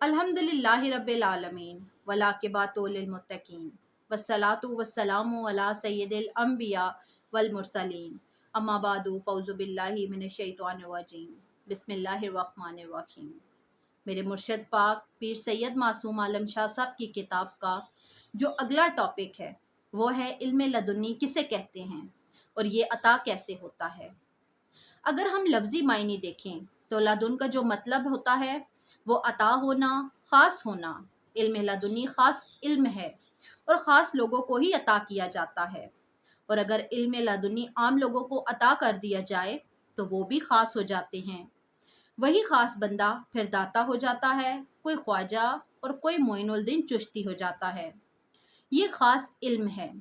अल्हम्दुलिल्लाहि रब्बिल आलमीन वलाकिबातु लिल मुत्तकीन वस्सलातु वस्सलामु अला सय्यिदिल अंबिया वल मुरसलीन अम्मा बादु फौज़ु बिल्लाहि मिनश शैतानिर रजीम बिस्मिल्लाहिर रहमानिर रहीम। मेरे मुर्शद पाक पीर सैयद मासूम आलम शाह साहब की किताब का जो अगला टॉपिक है वो है इल्म लदुन्नी किसे कहते हैं और ये अता कैसे होता है। अगर हम लफ्ज़ी मायने देखें तो लदुन का जो मतलब होता है वो अता होना, ख़ास होना। इल्म लदुनी ख़ास इल्म है और ख़ास लोगों को ही अता किया जाता है। और अगर इल्म लदुनी आम लोगों को अता कर दिया जाए तो वो भी ख़ास हो जाते हैं। वही ख़ास बंदा फिर दाता हो जाता है, कोई ख्वाजा और कोई मोइनुद्दीन चिश्ती हो जाता है। ये ख़ास इल्म है।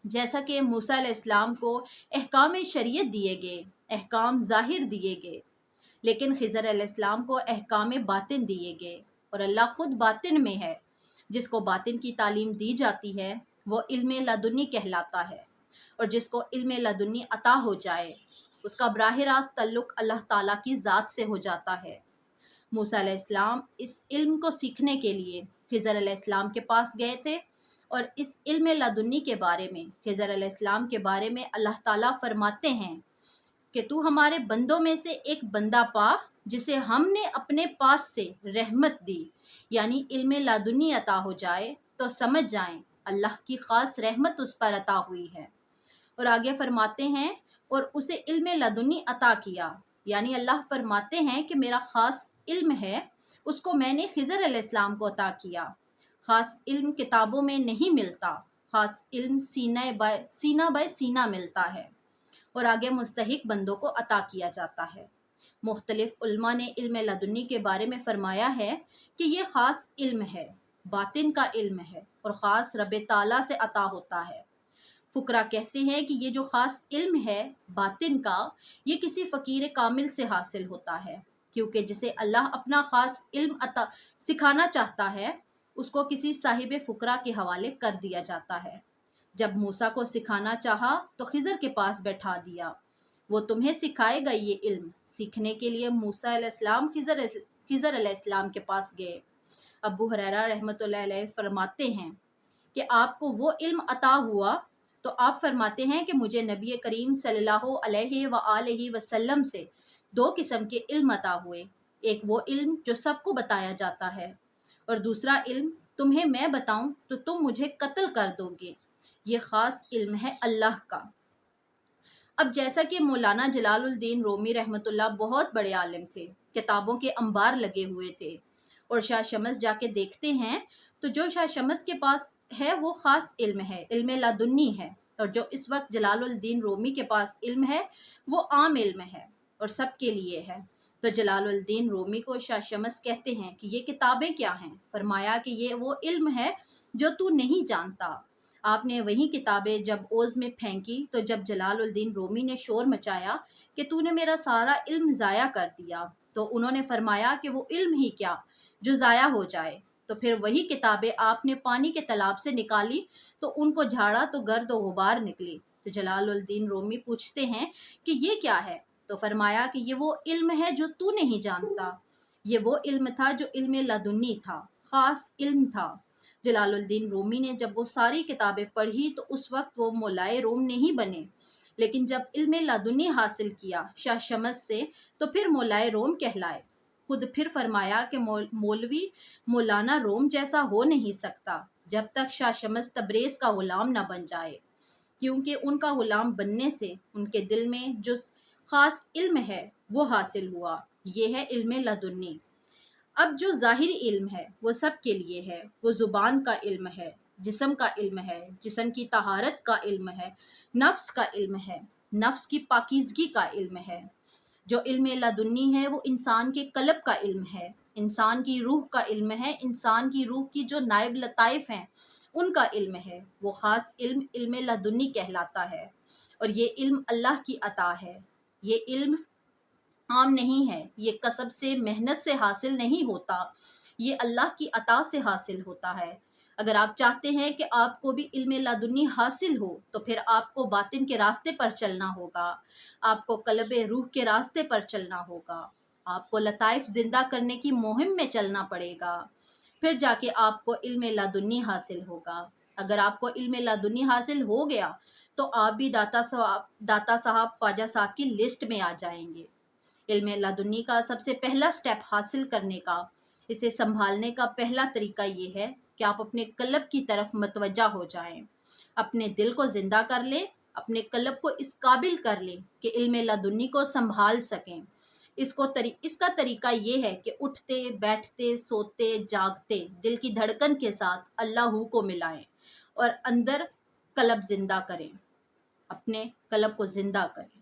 जैसा कि मूसा अलैहिस्सलाम को अहकाम शरीयत दिए गए, अहकाम ज़ाहिर दिए गए, लेकिन खिज़र अलैहिस्सलाम को अहकाम बातिन दिए गए और अल्लाह खुद बातिन में है। जिसको बातिन की तालीम दी जाती है वो इल्म लदुनी कहलाता है और जिसको इल्म लदुनी अता हो जाए उसका बराह रास्त तल्लुक़ अल्लाह ताला की ज़ात से हो जाता है। मूसा अलैहिस्सलाम इस इल्म को सीखने के लिए खिज़र अलैहिस्सलाम के पास गए थे और इस इल्म लदुनी के बारे में खिज़र अलैहिस्सलाम के बारे में अल्लाह ताला फरमाते हैं कि तू हमारे बंदों में से एक बंदा पा जिसे हमने अपने पास से रहमत दी, यानी इल्म लादुनी अता हो जाए तो समझ जाएं अल्लाह की खास रहमत उस पर अता हुई है। और आगे फरमाते हैं और उसे इल्म लदुनी अता किया, यानी अल्लाह फरमाते हैं कि मेरा खास इल्म है उसको मैंने खिज़र अलैहिस्सलाम को अता किया। खास इल्म किताबों में नहीं मिलता, खास इल्म सीना बाय सीना मिलता है और आगे मुस्तहिक बंदों को अता किया जाता है। मुख्तलिफ उल्मा ने इल्म लदुनी के बारे में फरमाया है कि ये ख़ास इल्म है, बातिन का इल्म है और ख़ास रब ताला से अता होता है। फुकरा कहते हैं कि ये जो ख़ास इल्म है बातिन का, ये किसी फ़कीर कामिल से हासिल होता है, क्योंकि जिसे अल्लाह अपना ख़ास इल्म अता सिखाना चाहता है उसको किसी साहिब फुकरा के हवाले कर दिया जाता है। जब मूसा को सिखाना चाहा तो खिज़र के पास बैठा दिया, वो तुम्हें सिखाएगा ये इल्म। सीखने के लिए मूसा अलैहिस्सलाम खिज़र अलैहिस्सलाम के पास गए। अबू हुरैरा रहमतुल्लाह अलैह फरमाते हैं कि आपको वो इल्म अता हुआ तो आप फरमाते हैं कि मुझे नबी करीम सल्लल्लाहु अलैहि व आलिहि वसल्लम से दो किस्म के इल्म अता हुए। एक वो इल्म जो सबको बताया जाता है और दूसरा इल्म तुम्हें मैं बताऊं तो तुम मुझे कत्ल कर दोगे। ये ख़ास इल्म है अल्लाह का। अब जैसा कि मौलाना जलालुद्दीन रूमी रहमतुल्लाह बहुत बड़े आलिम थे, किताबों के अंबार लगे हुए थे और शाह शमस जाके देखते हैं तो जो शाह शमस के पास है वो ख़ास इल्म है, इल्म लादुन्नी है, और जो इस वक्त जलालुद्दीन रूमी के पास इल्म है वो आम इल्म है और सबके लिए है। तो जलालुद्दीन रूमी को शाह शमस कहते हैं कि ये किताबें क्या हैं। फरमाया कि ये वो इल्म है जो तू नहीं जानता। आपने वही किताबें जब ओज़ में फेंकी तो जब जलालुद्दीन रूमी ने शोर मचाया कि तूने मेरा सारा इल्म ज़ाया कर दिया, तो उन्होंने फरमाया कि वो इल्म ही क्या जो ज़ाया हो जाए। तो फिर वही किताबें आपने पानी के तालाब से निकाली तो उनको झाड़ा तो गर्द व गुबार निकली। तो जलालुद्दीन रूमी पूछते हैं कि ये क्या है, तो फरमाया कि ये वो इल्म है जो तू नहीं जानता। ये वो इल्म था जो इल्म लदुन्नी था, ख़ास इल्म था। जलालुद्दीन रूमी ने जब वो सारी किताबें पढ़ी तो उस वक्त वो मौलाए रोम नहीं बने, लेकिन जब इल्म लादुनी हासिल किया शाह शमस से तो फिर मौलाए रोम कहलाए। खुद फिर फरमाया कि मौलवी मौलाना रोम जैसा हो नहीं सकता जब तक शाह शमस तबरेज़ का गुलाम ना बन जाए, क्योंकि उनका गुलाम बनने से उनके दिल में जो ख़ास इल्म है वो हासिल हुआ। ये है इल्म लदुन्नी। अब जो ज़ाहिरी इल्म है वो सब के लिए है, वो ज़ुबान का इल्म है, जिस्म का इल्म है, जिस्म की तहारत का इल्म है, नफ्स का इल्म है, नफ्स की पाकीज़गी का इल्म है। जो इल्म लदुन्नी है वो इंसान के कल्ब का इल्म है, इंसान की रूह का इल्म है, इंसान की रूह की जो नायब लताइफ हैं उनका इल्म है। वो ख़ास इल्म इल्म लदुन्नी कहलाता है और ये इल्म अल्लाह की अता है। ये इल्म आम नहीं है, ये कसब से मेहनत से हासिल नहीं होता, ये अल्लाह की अता से हासिल होता है। अगर आप चाहते हैं कि आपको भी इल्म लादुनी हासिल हो तो फिर आपको बातिन के रास्ते पर चलना होगा, आपको कल्बे रूह के रास्ते पर चलना होगा। آپ کو لطائف زندہ کرنے کی مہم میں چلنا پڑے گا، پھر جا کے آپ کو علم لدنی حاصل ہوگا۔ اگر آپ کو علم لدنی حاصل ہو گیا تو آپ بھی داتا صاحب خواجہ صاحب کی لسٹ میں آ جائیں گے۔ علم لدنی کا سب سے پہلا سٹیپ حاصل کرنے کا، اسے سنبھالنے کا پہلا طریقہ یہ ہے کہ آپ اپنے قلب کی طرف متوجہ ہو جائیں، اپنے دل کو زندہ کر لیں، اپنے قلب کو اس قابل کر لیں کہ علم لدنی کو سنبھال سکیں۔ اس کا طریقہ یہ ہے کہ اٹھتے بیٹھتے سوتے جاگتے دل کی دھڑکن کے ساتھ اللہ کو ملائیں اور اندر قلب زندہ کریں، اپنے قلب کو زندہ کریں۔